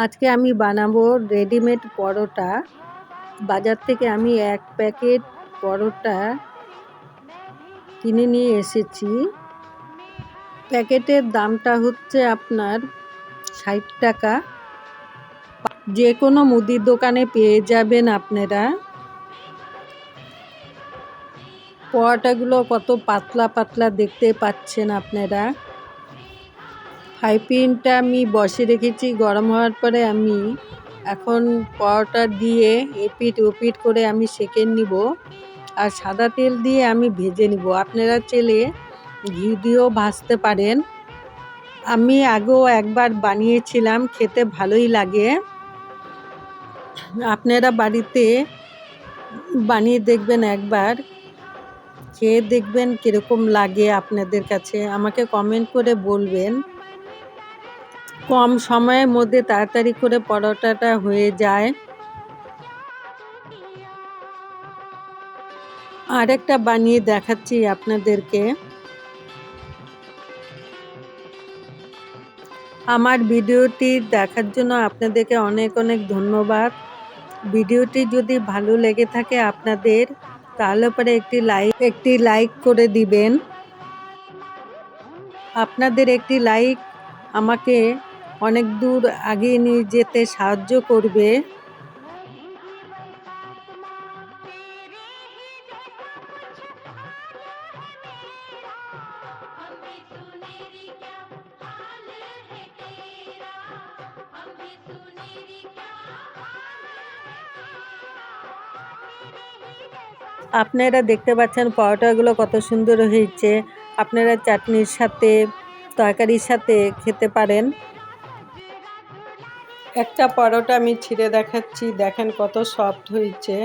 আজকে আমি বানাবো রেডিমেড পরোটা। বাজার থেকে আমি 1 প্যাকেট পরোটা কিনে নিয়ে এসেছি। প্যাকেটের দামটা হচ্ছে আপনার 60 টাকা। যে কোনো মুদির দোকানে পেয়ে যাবেন আপনারা। পরোটাগুলো কত পাতলা পাতলা দেখতে পাচ্ছেন আপনারা। ফ্রাই প্যানটা আমি বসিয়ে রেখেছি, গরম হওয়ার পরে আমি এখন পরোটা দিয়ে এপিঠ ওপিঠ করে আমি সেঁকে নিব, আর সাদা তেল দিয়ে আমি ভেজে নিব। আপনারা চাইলে ঘি দিয়েও ভাজতে পারেন। আমি আগেও একবার বানিয়েছিলাম, খেতে ভালোই লাগে। আপনারা বাড়িতে বানিয়ে দেখবেন, একবার খেয়ে দেখবেন কীরকম লাগে আপনাদের কাছে, আমাকে কমেন্ট করে বলবেন। কম সময়ের মধ্যে তাড়াতাড়ি করে পরোটাটা হয়ে যায়। আরেকটা বানিয়ে দেখাচ্ছি আপনাদেরকে। আমার ভিডিওটি দেখার জন্য আপনাদেরকে অনেক অনেক ধন্যবাদ। ভিডিওটি যদি ভালো লেগে থাকে আপনাদের, তাহলে পরে একটি লাইক করে দিবেন। আপনাদের একটি লাইক আমাকে অনেক দূর এগিয়ে নিয়ে যেতে সাহায্য করবে। আপনারা দেখতে পাচ্ছেন পরোটাগুলো কত সুন্দর হয়েছে। আপনারা চাটনির সাথে, তরকারির সাথে খেতে পারেন। একটা পরোটা আমি ছিঁড়ে দেখাচ্ছি, দেখেন কত সফট হয়েছে।